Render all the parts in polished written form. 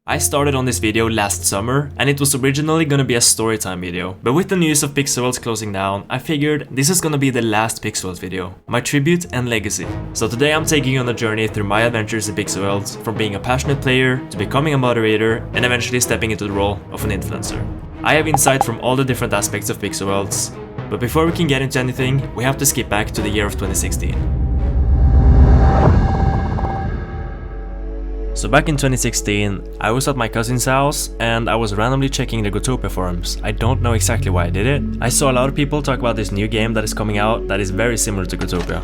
I started on this video last summer, and it was originally gonna be a storytime video, but with the news of Pixelworlds closing down, I figured this is gonna be the last Pixelworlds video, my tribute and legacy. So today I'm taking you on a journey through my adventures in Pixelworlds, from being a passionate player to becoming a moderator and eventually stepping into the role of an influencer. I have insight from all the different aspects of Pixelworlds, but before we can get into anything, we have to skip back to the year of 2016. So back in 2016, I was at my cousin's house and I was randomly checking the Growtopia forums. I don't know exactly why I did it. I saw a lot of people talk about this new game that is coming out that is very similar to Growtopia.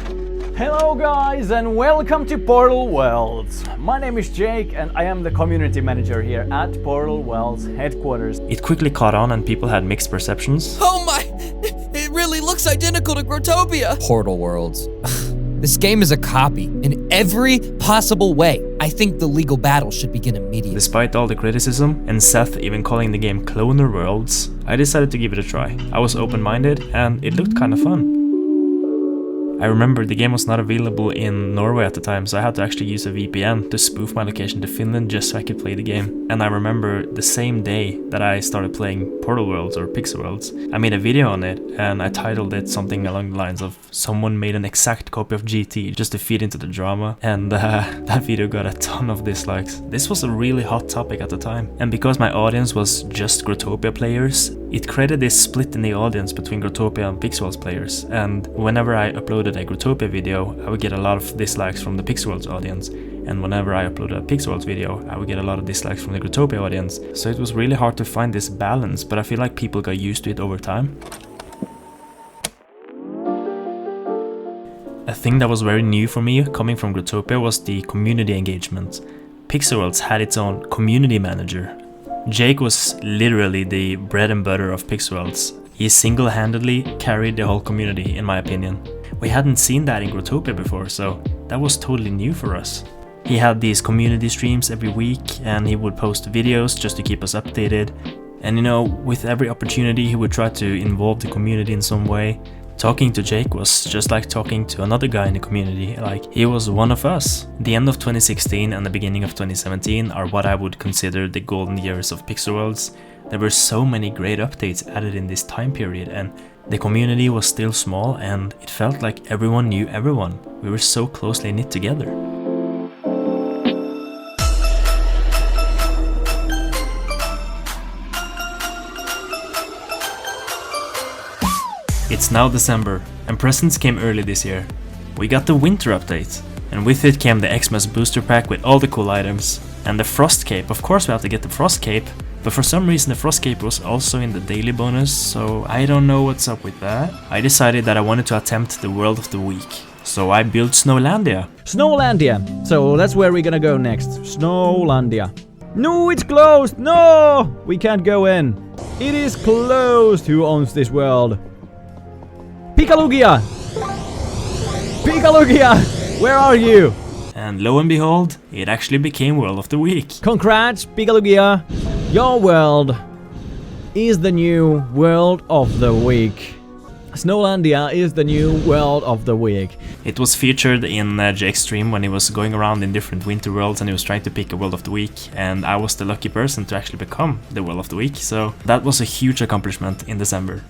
Hello guys and welcome to Portal Worlds. My name is Jake and I am the community manager here at Portal Worlds headquarters. It quickly caught on and people had mixed perceptions. Oh my! It really looks identical to Growtopia! Portal Worlds. This game is a copy in every possible way. I think the legal battle should begin immediately. Despite all the criticism, and Seth even calling the game Cloner Worlds, I decided to give it a try. I was open-minded and it looked kind of fun. I remember the game was not available in Norway at the time, so I had to actually use a VPN to spoof my location to Finland just so I could play the game. And I remember the same day that I started playing Portal Worlds or Pixelworlds, I made a video on it and I titled it something along the lines of "Someone made an exact copy of GT just to feed into the drama," and that video got a ton of dislikes. This was a really hot topic at the time, and because my audience was just Growtopia players, it created this split in the audience between Growtopia and Pixelworlds players, and whenever I uploaded a Growtopia video, I would get a lot of dislikes from the Pixelworlds audience, and whenever I uploaded a Pixelworlds video, I would get a lot of dislikes from the Growtopia audience. So it was really hard to find this balance, but I feel like people got used to it over time. A thing that was very new for me coming from Growtopia was the community engagement. Pixelworlds had its own community manager. Jake was literally the bread and butter of Pixelworlds. He single-handedly carried the whole community, in my opinion. We hadn't seen that in Growtopia before, so that was totally new for us. He had these community streams every week and he would post videos just to keep us updated. And you know, with every opportunity he would try to involve the community in some way. Talking to Jake was just like talking to another guy in the community, like he was one of us. The end of 2016 and the beginning of 2017 are what I would consider the golden years of Pixelworlds. There were so many great updates added in this time period, and the community was still small and it felt like everyone knew everyone. We were so closely knit together. It's now December, and presents came early this year. We got the winter update, and with it came the Xmas booster pack with all the cool items. And the frost cape, of course we have to get the frost cape, but for some reason the frost cape was also in the daily bonus, so I don't know what's up with that. I decided that I wanted to attempt the world of the week, so I built Snowlandia. Snowlandia! So that's where we're gonna go next. Snowlandia. No, it's closed! No! We can't go in. It is closed! Who owns this world? Pikalugia! Pikalugia! Where are you? And lo and behold, it actually became World of the Week. Congrats, Pikalugia! Your world is the new World of the Week. Snowlandia is the new World of the Week. It was featured in Jake's stream when he was going around in different winter worlds and he was trying to pick a World of the Week, and I was the lucky person to actually become the World of the Week, so that was a huge accomplishment in December.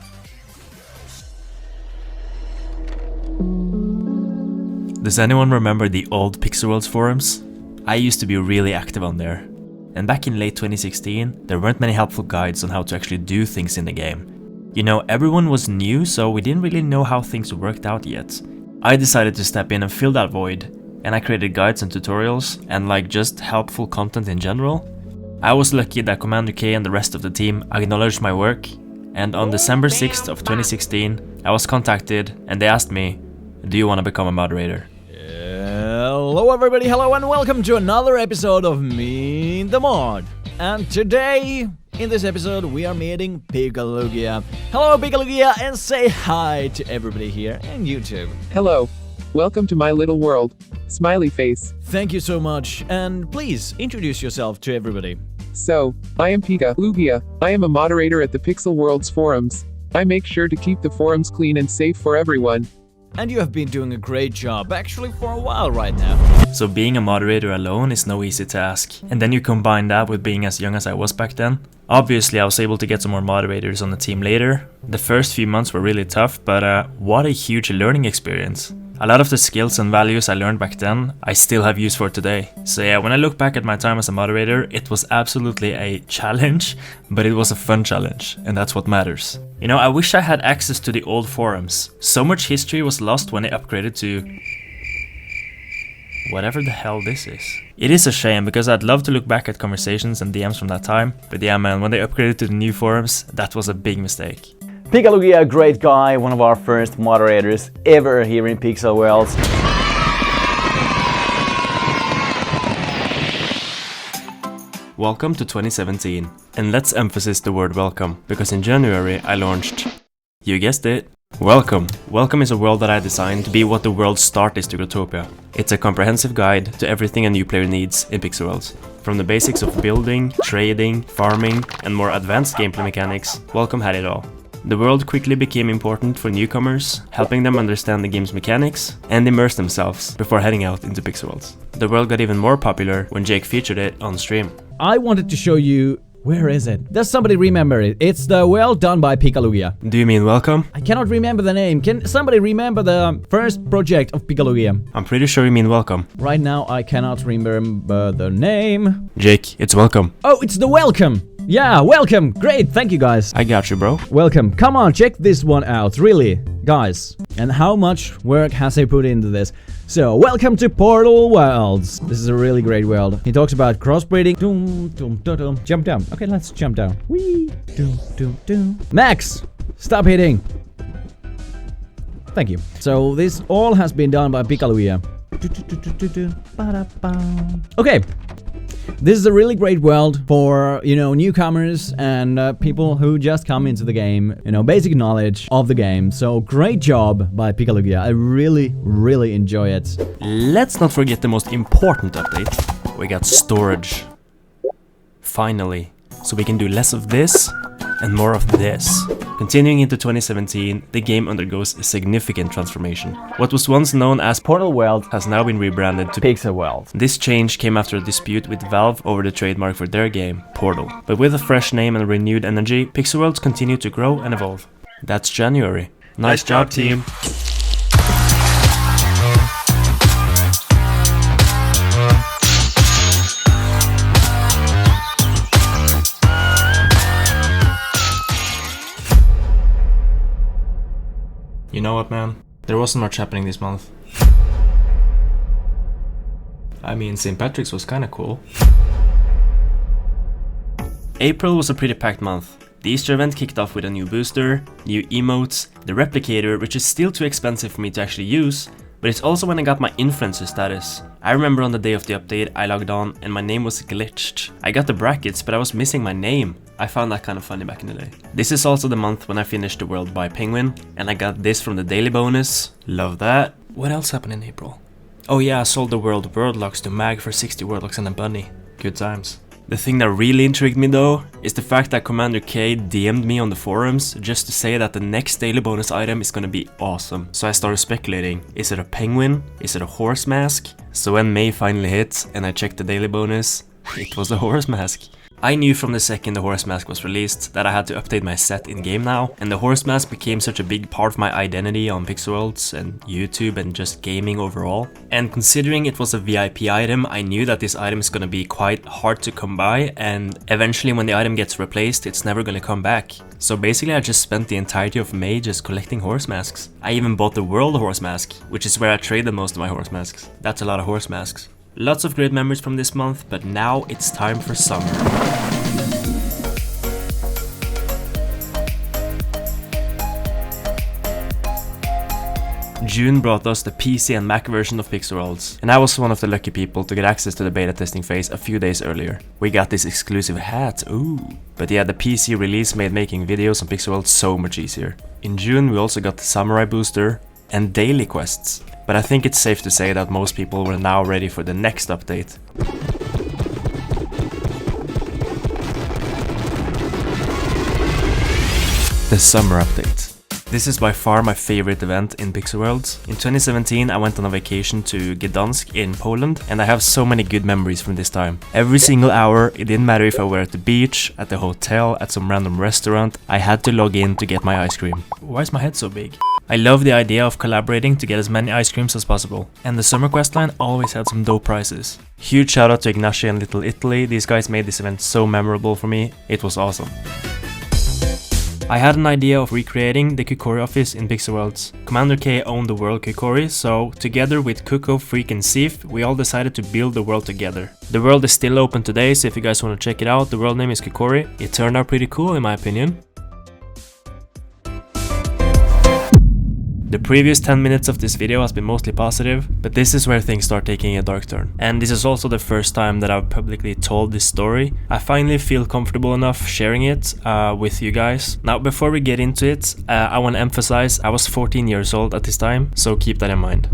Does anyone remember the old Pixelworlds forums? I used to be really active on there. And back in late 2016, there weren't many helpful guides on how to actually do things in the game. You know, everyone was new, so we didn't really know how things worked out yet. I decided to step in and fill that void, and I created guides and tutorials, and like just helpful content in general. I was lucky that Commander K and the rest of the team acknowledged my work, and on December 6th of 2016, I was contacted and they asked me, "Do you want to become a moderator?" Hello everybody, hello and welcome to another episode of Me the Mod. And today, in this episode, we are meeting Pikalugia. Hello Pikalugia, and say hi to everybody here on YouTube. Hello. Welcome to my little world. Smiley face. Thank you so much, and please introduce yourself to everybody. So, I am Pikalugia. I am a moderator at the Pixel Worlds forums. I make sure to keep the forums clean and safe for everyone. and you have been doing a great job, actually for a while right now. So being a moderator alone is no easy task. And then you combine that with being as young as I was back then. Obviously I was able to get some more moderators on the team later. The first few months were really tough, but what a huge learning experience. A lot of the skills and values I learned back then, I still have use for today. So yeah, when I look back at my time as a moderator, it was absolutely a challenge, but it was a fun challenge, and that's what matters. You know, I wish I had access to the old forums. So much history was lost when they upgraded to whatever the hell this is. It is a shame, because I'd love to look back at conversations and DMs from that time, but yeah man, when they upgraded to the new forums, that was a big mistake. Pikalugia, a great guy, one of our first moderators ever here in Pixel Worlds. Welcome to 2017, and let's emphasize the word welcome, because in January I launched, you guessed it, Welcome. Welcome is a world that I designed to be what the world's start is to Growtopia. It's a comprehensive guide to everything a new player needs in Pixel Worlds. From the basics of building, trading, farming, and more advanced gameplay mechanics, Welcome had it all. The world quickly became important for newcomers, helping them understand the game's mechanics and immerse themselves before heading out into Pixel Worlds. The world got even more popular when Jake featured it on stream. I wanted to show you... Where is it? Does somebody remember it? It's the well done by Pikalugia. Do you mean Welcome? I cannot remember the name. Can somebody remember the first project of Pikalugia? I'm pretty sure you mean Welcome. Right now I cannot remember the name. Jake, it's Welcome. Oh, it's the Welcome! Yeah, Welcome! Great, thank you guys. I got you, bro. Welcome. Come on, check this one out, really, guys. And how much work has he put into this? So, welcome to Portal Worlds. This is a really great world. He talks about crossbreeding. Doom, doom, doom, doom. Jump down. Okay, let's jump down. Whee! Doom, doom, doom. Max! Stop hitting! Thank you. So, this all has been done by Pikalugia. Okay. This is a really great world for, you know, newcomers and people who just come into the game, you know, basic knowledge of the game. So great job by Pikalugia. I really enjoy it. Let's not forget the most important update. We got storage. Finally. So we can do less of this and more of this. Continuing into 2017, the game undergoes a significant transformation. What was once known as Portal World has now been rebranded to Pixel World. This change came after a dispute with Valve over the trademark for their game, Portal. But with a fresh name and renewed energy, Pixel Worlds continue to grow and evolve. That's January. Nice job, team. You know what, man? There wasn't much happening this month. I mean, St. Patrick's was kinda cool. April was a pretty packed month. The Easter event kicked off with a new booster, new emotes, the replicator, which is still too expensive for me to actually use, but it's also when I got my influencer status. I remember on the day of the update, I logged on and my name was glitched. I got the brackets, but I was missing my name. I found that kind of funny back in the day. This is also the month when I finished the world by Penguin, and I got this from the daily bonus. Love that. What else happened in April? Oh yeah, I sold the world locks to Mag for 60 locks and a bunny. Good times. The thing that really intrigued me though, is the fact that Commander K DM'd me on the forums just to say that the next daily bonus item is gonna be awesome. So I started speculating, is it a penguin? Is it a horse mask? So when May finally hit and I checked the daily bonus, it was a horse mask. I knew from the second the horse mask was released that I had to update my set in game now, and the horse mask became such a big part of my identity on Pixel Worlds and YouTube and just gaming overall. And considering it was a VIP item, I knew that this item is gonna be quite hard to come by, and eventually when the item gets replaced, it's never gonna come back. So basically I just spent the entirety of May just collecting horse masks. I even bought the world horse mask, which is where I traded most of my horse masks. That's a lot of horse masks. Lots of great memories from this month, but now it's time for summer. June brought us the PC and Mac version of Pixel Worlds, and I was one of the lucky people to get access to the beta testing phase a few days earlier. We got this exclusive hat, ooh. But yeah, the PC release made making videos on Pixel Worlds so much easier. In June we also got the Samurai booster and daily quests. But I think it's safe to say that most people were now ready for the next update. The summer update. This is by far my favorite event in Pixel World. In 2017 I went on a vacation to Gdansk in Poland and I have so many good memories from this time. Every single hour, it didn't matter if I were at the beach, at the hotel, at some random restaurant, I had to log in to get my ice cream. Why is my head so big? I love the idea of collaborating to get as many ice creams as possible. And the summer questline always had some dope prizes. Huge shout out to Ignacio and Little Italy, these guys made this event so memorable for me, it was awesome. I had an idea of recreating the Kukori office in Pixel Worlds. Commander K owned the world Kukori, so together with Kuko, Freak and Sif, we all decided to build the world together. The world is still open today, so if you guys want to check it out, the world name is Kukori. It turned out pretty cool in my opinion. The previous 10 minutes of this video has been mostly positive, but this is where things start taking a dark turn. And this is also the first time that I've publicly told this story. I finally feel comfortable enough sharing it with you guys. Now, before we get into it, I want to emphasize I was 14 years old at this time, so keep that in mind.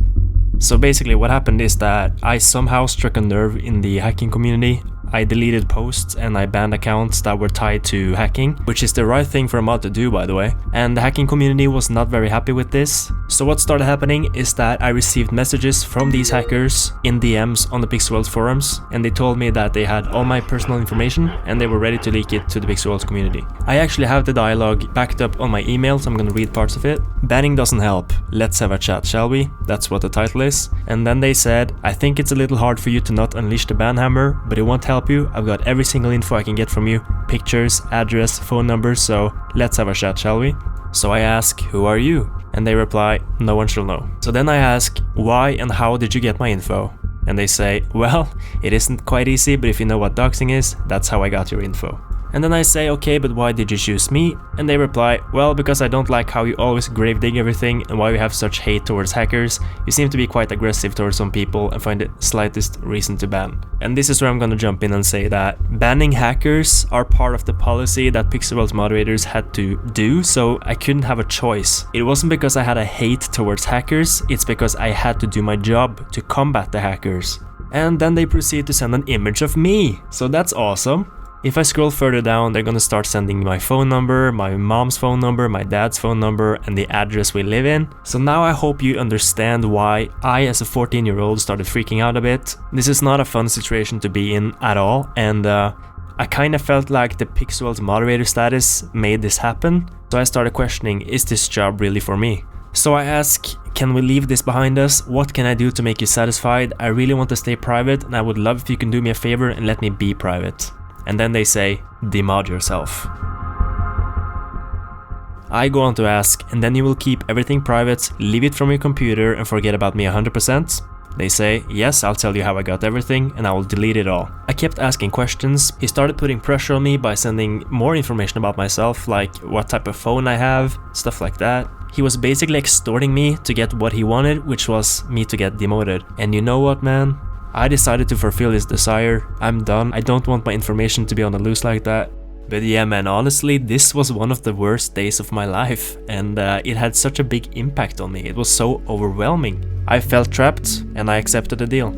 So basically what happened is that I somehow struck a nerve in the hacking community. I deleted posts and I banned accounts that were tied to hacking, which is the right thing for a mod to do, by the way. And the hacking community was not very happy with this. So what started happening is that I received messages from these hackers in DMs on the Pixel World forums, and they told me that they had all my personal information and they were ready to leak it to the Pixel World community. I actually have the dialogue backed up on my email, so I'm gonna read parts of it. Banning doesn't help. Let's have a chat, shall we? That's what the title is. And then they said, I think it's a little hard for you to not unleash the ban hammer, but it won't help you. I've got every single info I can get from you, pictures, address, phone numbers, so let's have a chat, shall we? So I ask, who are you? And they reply, no one shall know. So then I ask, why and how did you get my info? And they say, well, it isn't quite easy, but if you know what doxing is, that's how I got your info. And then I say, okay, but why did you choose me? And they reply, well, because I don't like how you always grave dig everything and why you have such hate towards hackers. You seem to be quite aggressive towards some people and find the slightest reason to ban. And this is where I'm gonna jump in and say that banning hackers are part of the policy that Pixel World's moderators had to do, so I couldn't have a choice. It wasn't because I had a hate towards hackers, it's because I had to do my job to combat the hackers. And then they proceed to send an image of me, so that's awesome. If I scroll further down, they're gonna start sending my phone number, my mom's phone number, my dad's phone number, and the address we live in. So now I hope you understand why I, as a 14-year-old, started freaking out a bit. This is not a fun situation to be in at all, and I kinda felt like the Pixel World's moderator status made this happen. So I started questioning, is this job really for me? So I ask, can we leave this behind us? What can I do to make you satisfied? I really want to stay private, and I would love if you can do me a favor and let me be private. And then they say, demod yourself. I go on to ask, and then you will keep everything private, leave it from your computer and forget about me 100%? They say, yes, I'll tell you how I got everything and I will delete it all. I kept asking questions. He started putting pressure on me by sending more information about myself, like what type of phone I have, stuff like that. He was basically extorting me to get what he wanted, which was me to get demoted. And you know what, man? I decided to fulfill his desire. I'm done. I don't want my information to be on the loose like that. But yeah, man, honestly, this was one of the worst days of my life, and it had such a big impact on me. It was so overwhelming. I felt trapped, and I accepted the deal.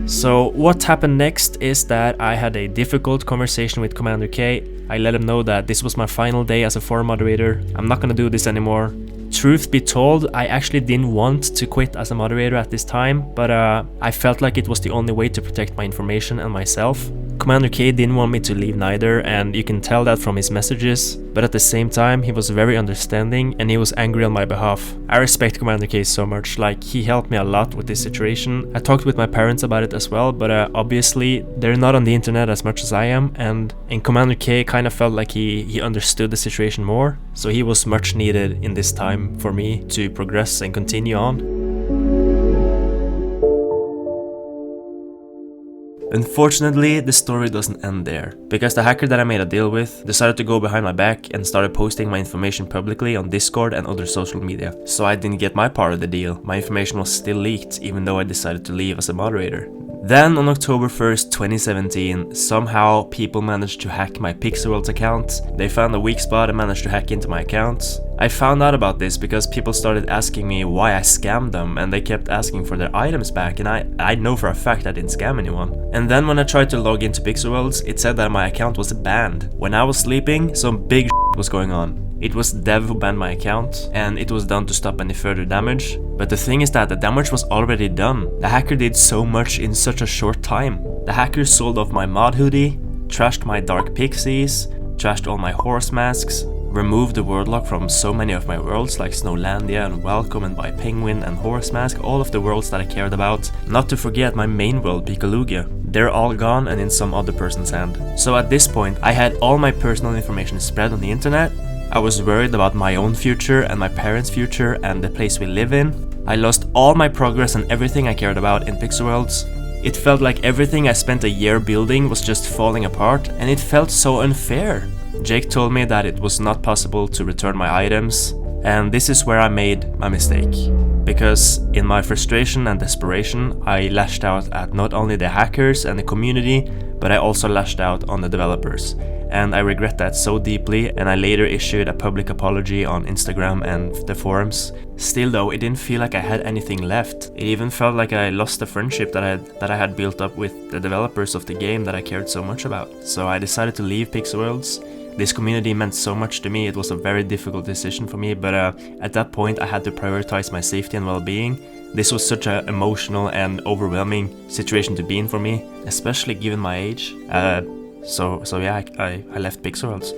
So what happened next is that I had a difficult conversation with Commander K. I let him know that this was my final day as a forum moderator. I'm not gonna do this anymore. Truth be told, I actually didn't want to quit as a moderator at this time, but I felt like it was the only way to protect my information and myself. Commander K didn't want me to leave neither, and you can tell that from his messages, but at the same time he was very understanding and he was angry on my behalf. I respect Commander K so much, like he helped me a lot with this situation. I talked with my parents about it as well, but obviously they're not on the internet as much as I am, and Commander K kind of felt like he understood the situation more, so he was much needed in this time for me to progress and continue on. Unfortunately, the story doesn't end there, because the hacker that I made a deal with decided to go behind my back and started posting my information publicly on Discord and other social media. So I didn't get my part of the deal. My information was still leaked, even though I decided to leave as a moderator. Then on October 1st, 2017, somehow people managed to hack my Pixel World account. They found a weak spot and managed to hack into my account. I found out about this because people started asking me why I scammed them, and they kept asking for their items back, and I know for a fact I didn't scam anyone. And then when I tried to log into Pixel Worlds, it said that my account was banned. When I was sleeping, some big was going on. It was Dev who banned my account, and it was done to stop any further damage. But the thing is that the damage was already done. The hacker did so much in such a short time. The hacker sold off my mod hoodie, trashed my dark pixies, trashed all my horse masks, removed the word lock from so many of my worlds like Snowlandia and Welcome and By Penguin and Horse Mask, all of the worlds that I cared about. Not to forget my main world, Pikalugia. They're all gone and in some other person's hand. So at this point, I had all my personal information spread on the internet. I was worried about my own future and my parents' future and the place we live in. I lost all my progress and everything I cared about in Pixel Worlds. It felt like everything I spent a year building was just falling apart, and it felt so unfair. Jake told me that it was not possible to return my items, and this is where I made my mistake. Because in my frustration and desperation, I lashed out at not only the hackers and the community, but I also lashed out on the developers. And I regret that so deeply, and I later issued a public apology on Instagram and the forums. Still though, it didn't feel like I had anything left. It even felt like I lost the friendship that I had built up with the developers of the game that I cared so much about. So I decided to leave Pixel Worlds. This community meant so much to me. It was a very difficult decision for me, but at that point I had to prioritize my safety and well-being. This was such an emotional and overwhelming situation to be in for me, especially given my age. So yeah, I left Pixel Worlds.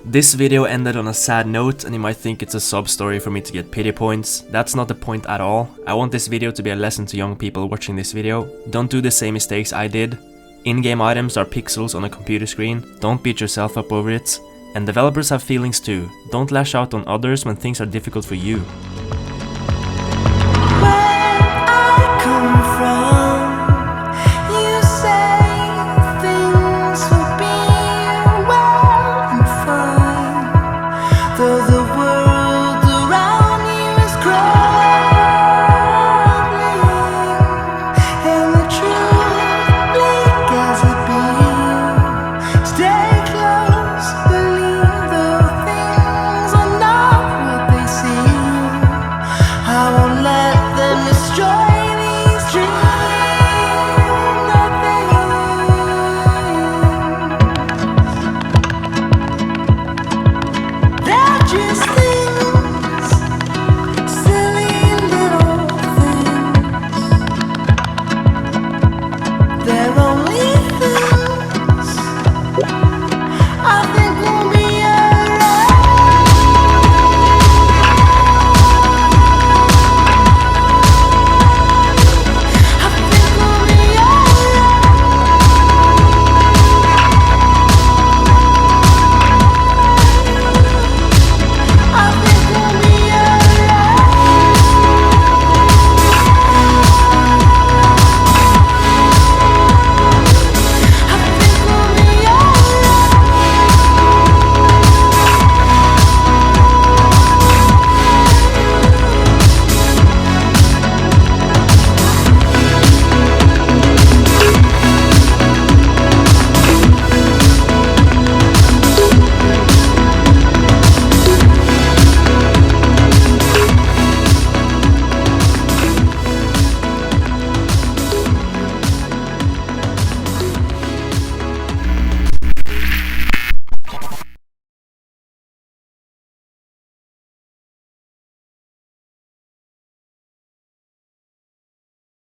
This video ended on a sad note, and you might think it's a sob story for me to get pity points. That's not the point at all. I want this video to be a lesson to young people watching this video. Don't do the same mistakes I did. In-game items are pixels on a computer screen. Don't beat yourself up over it. And developers have feelings too. Don't lash out on others when things are difficult for you.